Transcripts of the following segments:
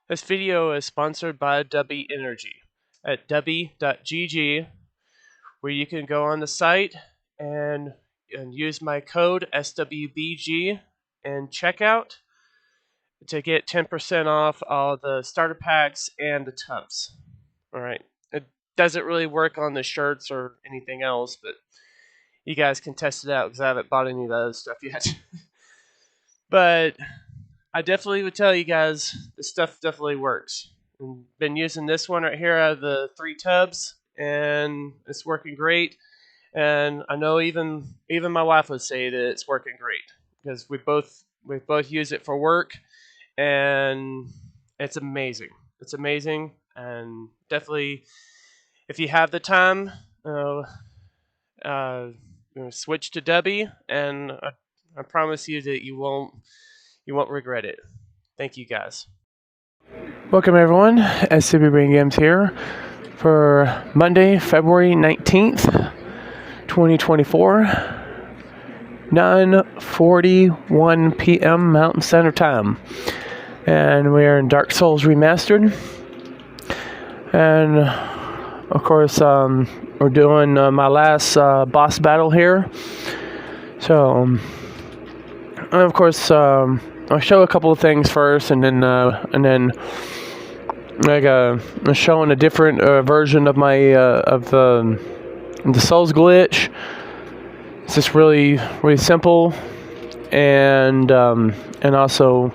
This video is sponsored by Dubby Energy at dubby.gg, where you can go on the site and use my code SWBG in checkout to get 10% off all the starter packs and the tubs. Alright, it doesn't really work on the shirts or anything else, but you guys can test it out because I haven't bought any of that stuff yet. But I definitely would tell you guys this stuff definitely works. I've been using this one right here out of the 3 tubs, and it's working great. And I know even my wife would say that it's working great because we both use it for work, and it's amazing. It's amazing, and definitely, if you have the time, switch to Dubby, and I promise you that you won't regret it. Thank you, guys. Welcome everyone, SWBrainGames here for Monday, February 19th, 2024, 9:41 p.m. Mountain Standard Time. And we are in Dark Souls Remastered. And of course, we're doing my last boss battle here. So, and of course, I'll show a couple of things first, and then like showing a different version of my of the Souls glitch. It's just really simple, and also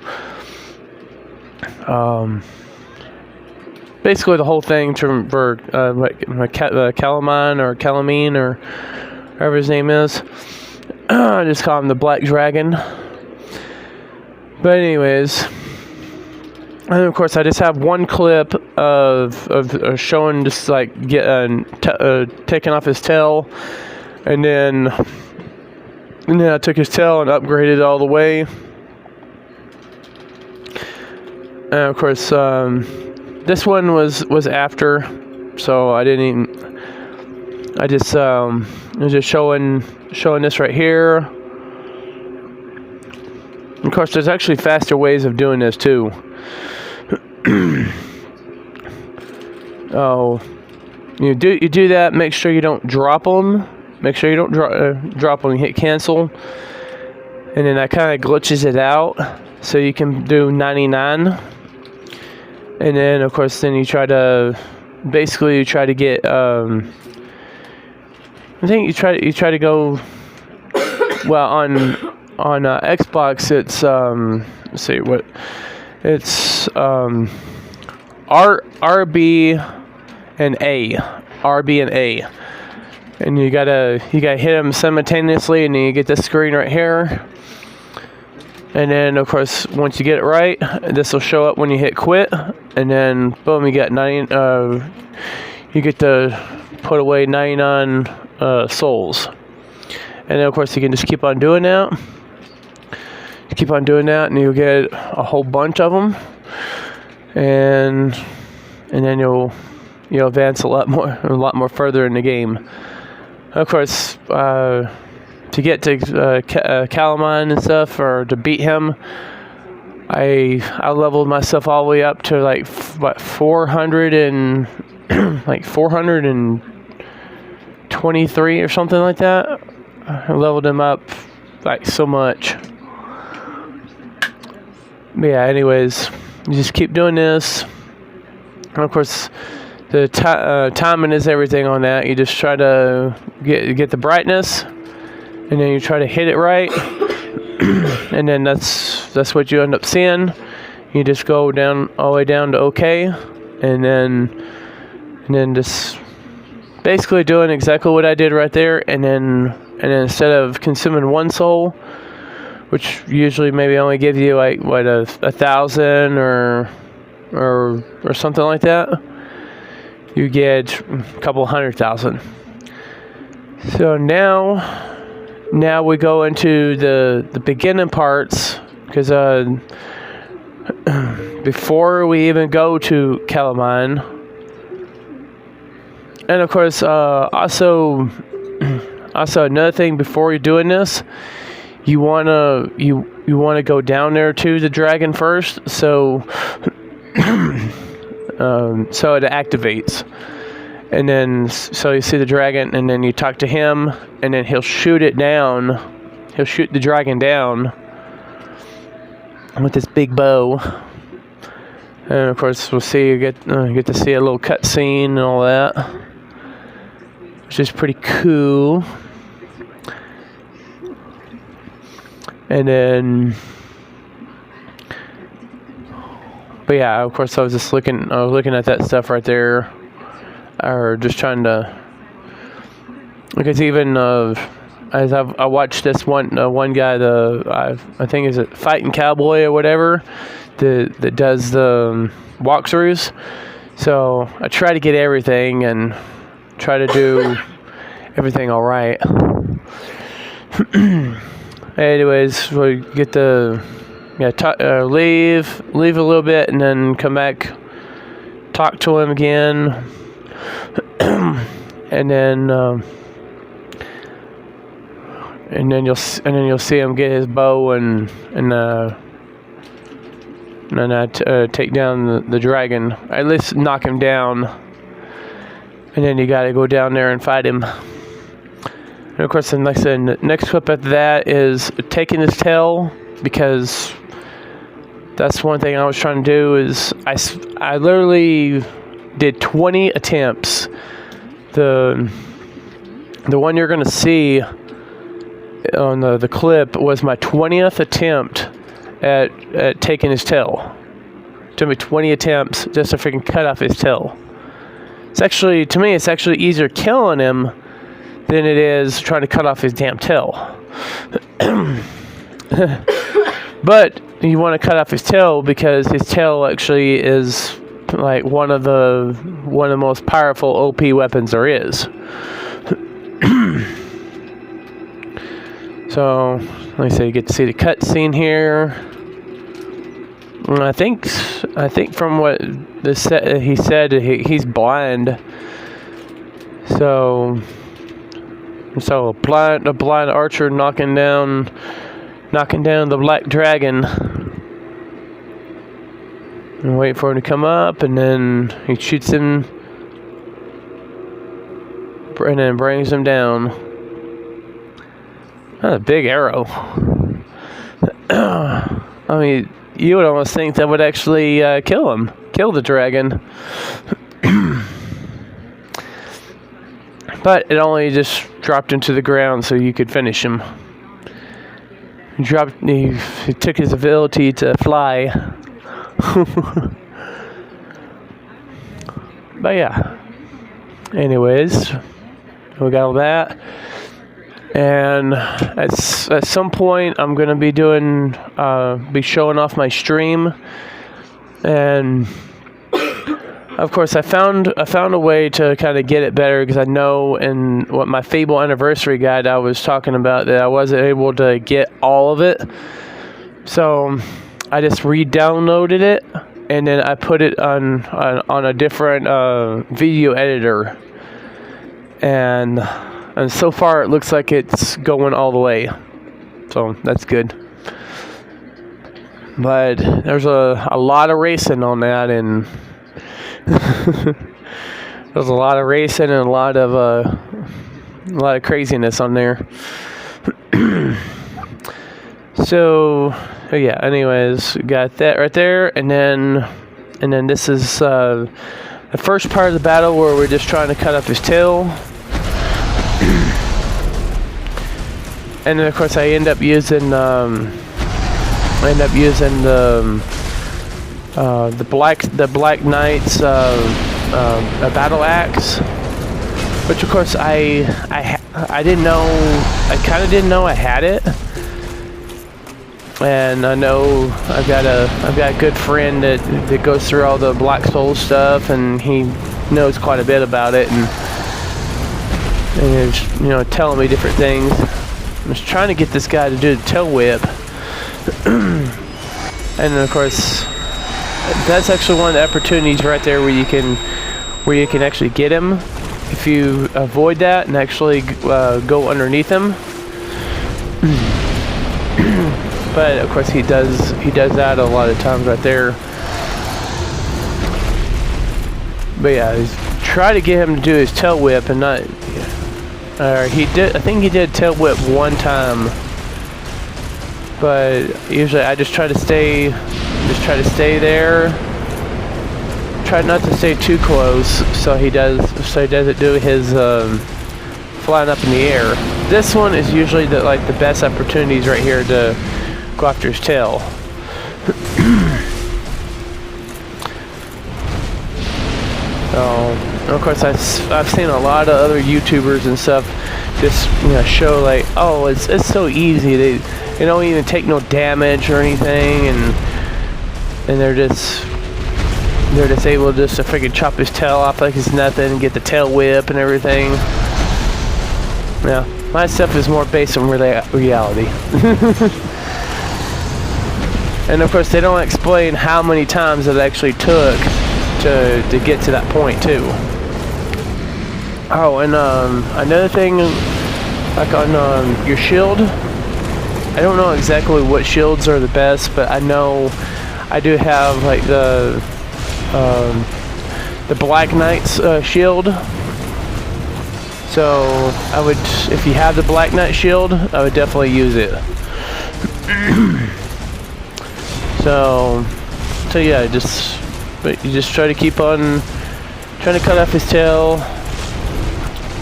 basically the whole thing for Kalameet or whatever his name is. I just call him the Black Dragon. But anyways, and of course I just have one clip of showing just like taking off his tail, and then I took his tail and upgraded it all the way. And of course, this one was after, so I didn't even. I just was just showing this right here. Of course, there's actually faster ways of doing this too. You do that. Make sure you don't drop them. Make sure you don't drop them. You hit cancel, and then that kind of glitches it out, so you can do 99. And then, of course, then you try to get. I think you try to go. Well, on Xbox, it's let's see what it's RB and A, and you gotta hit them simultaneously, and then you get this screen right here. And then, of course, once you get it right, this will show up when you hit quit, and then boom, you got 90. You get to put away 99 souls, and then of course you can just keep on doing that. Keep on doing that, and you'll get a whole bunch of them, and then you'll advance a lot more further in the game. Of course, to get to Kalameet and stuff, or to beat him, I leveled myself all the way up to like 400 and like 423 or something like that. I leveled him up like so much. But yeah, anyways, you just keep doing this. And of course, the timing is everything on that. You just try to get the brightness, and then you try to hit it right, and then that's what you end up seeing. You just go down all the way down to OK, and then just basically doing exactly what I did right there, and then instead of consuming 1 soul, which usually maybe only give you like what 1,000 or something like that, you get a couple 100,000. So now we go into the beginning parts, because before we even go to Kalameet, and of course also another thing before you're doing this, you wanna go down there to the dragon first. So so it activates. And then, so you see the dragon, and then you talk to him, and then he'll shoot it down. He'll shoot the dragon down with this big bow. And of course, we'll see, you get to see a little cutscene and all that, which is pretty cool. And then, but yeah, of course, I was looking at that stuff right there, or just trying to, because even as I watched this one guy, I think is it Fighting Cowboy or whatever, that does the walkthroughs. So I try to get everything and try to do everything all right. Anyways, we get to leave a little bit, and then come back, talk to him again, and then you'll see him get his bow and take down the dragon, at least knock him down, and then you gotta go down there and fight him. And of course, like I said, the next clip after that is taking his tail, because that's one thing I was trying to do. Is I literally did 20 attempts. The one you're gonna see on the clip was my 20th attempt at taking his tail. It took me 20 attempts just to freaking cut off his tail. It's actually easier killing him than it is trying to cut off his damn tail. But you want to cut off his tail because his tail actually is like one of the most powerful OP weapons there is. So, like I say, you get to see the cutscene here. And I think from what he said, he's blind. So a blind archer knocking down the black dragon, and wait for him to come up, and then he shoots him, and then brings him down. That's a big arrow. I mean, you would almost think that would actually kill the dragon. But it only just dropped into the ground so you could finish him. He took his ability to fly. But yeah. Anyways, we got all that. And at some point, I'm gonna be be showing off my stream, and of course, I found a way to kind of get it better, because I know in what my Fable Anniversary guide I was talking about that I wasn't able to get all of it, so I just re-downloaded it, and then I put it on a different video editor, and so far it looks like it's going all the way, so that's good. But there's a lot of racing on that, and there's a lot of racing and a lot of craziness on there. So yeah, anyways, got that right there, and then this is the first part of the battle where we're just trying to cut off his tail. And then of course I end up using the Black Knight's battle axe, which of course I didn't know. I kind of didn't know I had it, and I know I've got a good friend that goes through all the Black Soul stuff, and he knows quite a bit about it, and he's telling me different things. I was trying to get this guy to do the tail whip. And then of course, that's actually one of the opportunities right there where you can actually get him if you avoid that and actually go underneath him. But of course he does that a lot of times right there. But yeah, try to get him to do his tail whip and not. He did. I think he did tail whip one time. But usually I just try to stay there. Try not to stay too close, so he doesn't do his flying up in the air. This one is usually the best opportunities right here to go after his tail. Of course, I've seen a lot of other YouTubers and stuff just show like, oh, it's so easy. They don't even take no damage or anything, and they're just able just to freaking chop his tail off like it's nothing and get the tail whip and everything. Yeah, my stuff is more based on reality. And of course, they don't explain how many times it actually took to get to that point too. Oh, and another thing, like on your shield, I don't know exactly what shields are the best, but I know I do have like the Black Knight's shield. So I would, if you have the Black Knight shield, I would definitely use it. So yeah, but you just try to keep on trying to cut off his tail.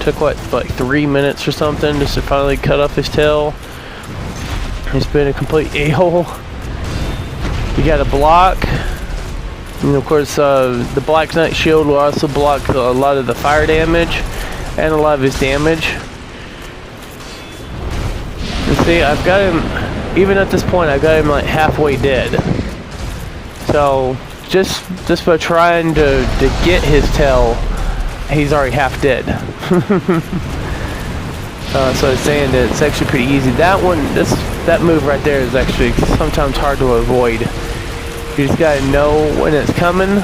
Took what, like 3 minutes or something just to finally cut off his tail. He's been a complete a-hole. You got a block. And of course, the Black Knight shield will also block a lot of the fire damage and a lot of his damage. And see, I've got him, even at this point, I've got him like halfway dead. So just by trying to get his tail, he's already half dead. So I was saying that it's actually pretty easy. That one, that move right there is actually sometimes hard to avoid. You just gotta know when it's coming,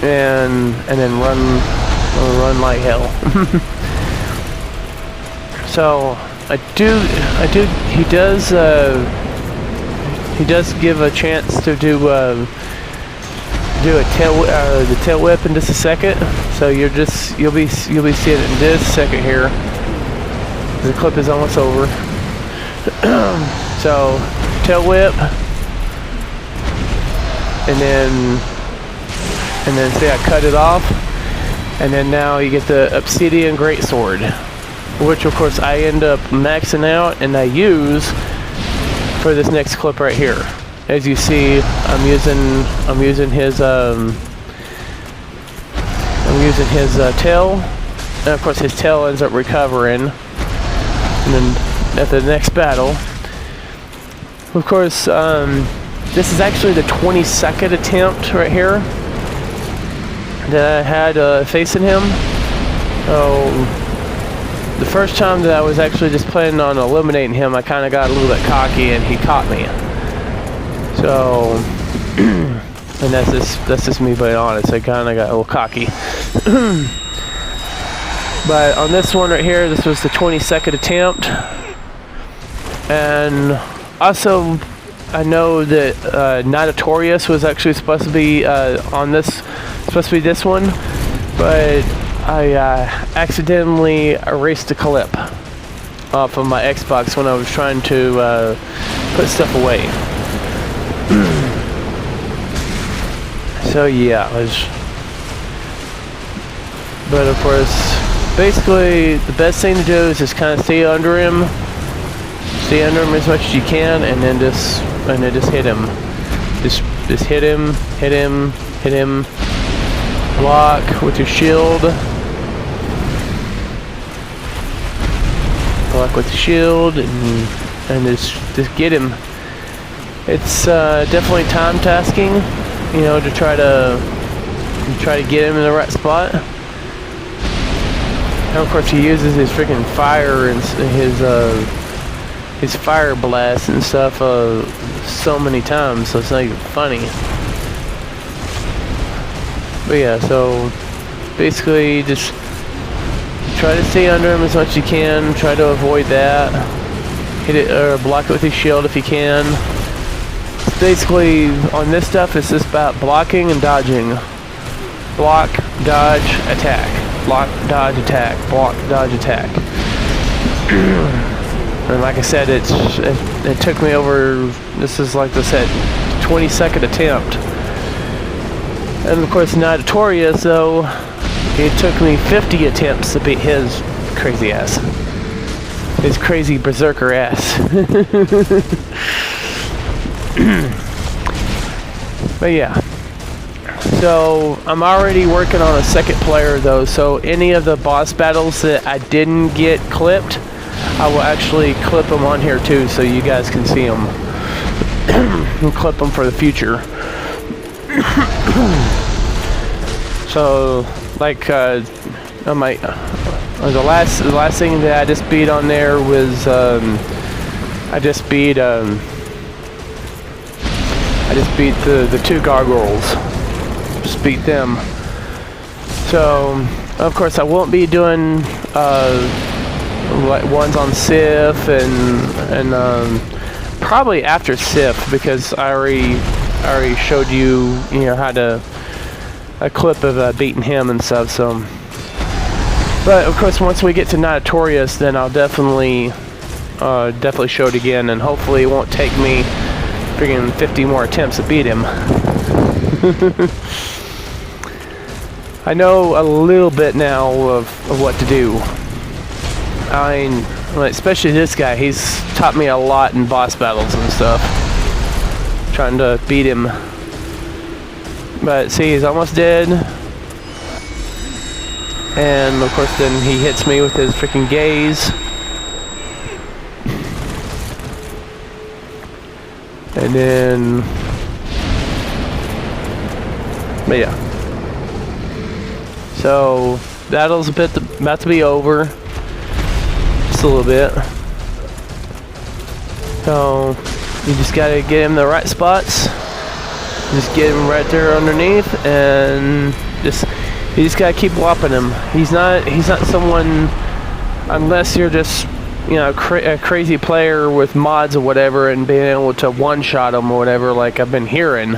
and then run like hell. So he does give a chance to do the tail whip in just a second. So you'll be seeing it in this second here. The clip is almost over. So tail whip, and then see, I cut it off, and then now you get the obsidian greatsword, which of course I end up maxing out and I use for this next clip right here. As you see, I'm using his tail, and of course his tail ends up recovering. And then at the next battle, of course, this is actually the 22nd attempt right here that I had facing him. Oh, the first time that I was actually just planning on eliminating him, I kind of got a little bit cocky and he caught me. So, and that's just me being honest. I kind of got a little cocky. But on this one right here, this was the 22nd attempt. And also, I know that Notorious was actually supposed to be this one, but I accidentally erased the clip off of my Xbox when I was trying to put stuff away. So yeah, but of course, basically the best thing to do is just kind of stay under him as much as you can, and then just hit him. Just hit him. Block with your shield. Block with the shield, and just get him. It's definitely time tasking, to try to get him in the right spot. And of course, he uses his freaking fire and his fire blast and stuff so many times, so it's not even funny. But yeah, so basically just try to stay under him as much as you can. Try to avoid that. Hit it or block it with his shield if you can. Basically, on this stuff, it's just about blocking and dodging. block, dodge, attack. Block, dodge, attack. Block, dodge, attack. And like I said, it took me over, this is like I said, 22nd attempt. And of course, Notorious, though, it took me 50 attempts to beat his crazy ass. His crazy berserker ass. But yeah. So, I'm already working on a second player, though, so any of the boss battles that I didn't get clipped, I will actually clip them on here too, so you guys can see them. And clip them for the future. So, like, the last thing that I just beat on there was, I just beat the two gargoyles. Just beat them. So, of course, I won't be doing ones on Sif and probably after Sif, because I already showed you how to a clip of beating him and stuff. So, but of course, once we get to Notorious, then I'll definitely show it again, and hopefully it won't take me freaking 50 more attempts to beat him. I know a little bit now of what to do. I mean, especially this guy, he's taught me a lot in boss battles and stuff. Trying to beat him. But see, he's almost dead. And of course then he hits me with his freaking gaze. And then... But yeah. So, battle's about to be over. Just a little bit. So, you just gotta get him in the right spots. Just get him right there underneath, and you just gotta keep whopping him. He's not someone, unless you're just a crazy player with mods or whatever, and being able to one-shot him or whatever, like I've been hearing.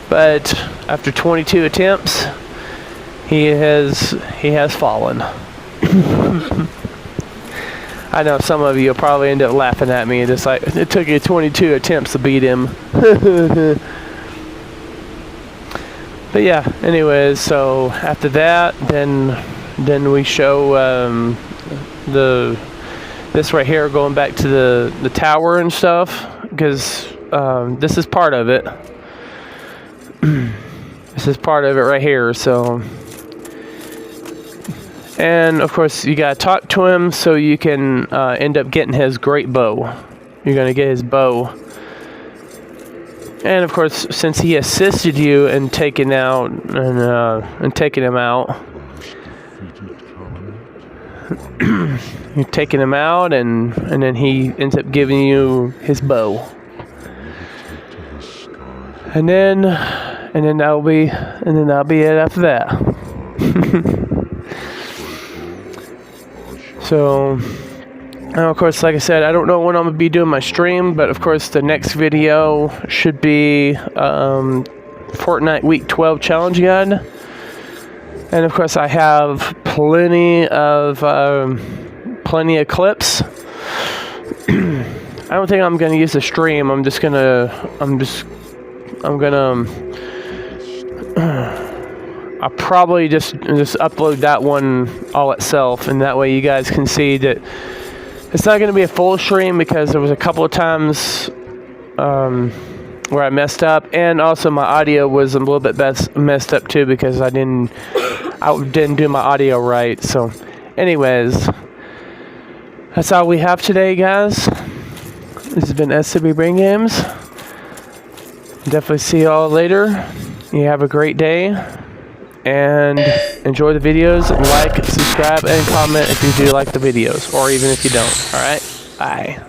But after 22 attempts, he has fallen. I know some of you will probably end up laughing at me. It's like, it took you 22 attempts to beat him. But yeah, anyways, so after that, then we show this right here, going back to the tower and stuff, because this is part of it. This is part of it right here. So, and of course you gotta talk to him so you can end up getting his great bow. You're gonna get his bow, and of course, since he assisted you in taking out and taking him out, you're taking him out, and then he ends up giving you his bow. And then that'll be it after that. So, of course, like I said, I don't know when I'm gonna be doing my stream, but of course the next video should be Fortnite Week 12 Challenge Guide. And of course, I have plenty of clips. I don't think I'm gonna use the stream. I'll probably just upload that one all itself, and that way you guys can see that it's not going to be a full stream, because there was a couple of times where I messed up, and also my audio was a little bit messed up too, because I didn't do my audio right. So anyways, that's all we have today, guys. This has been SWBrainGames. Definitely see you all later. You have a great day, and enjoy the videos. Like, subscribe, and comment if you do like the videos, or even if you don't. Alright? Bye.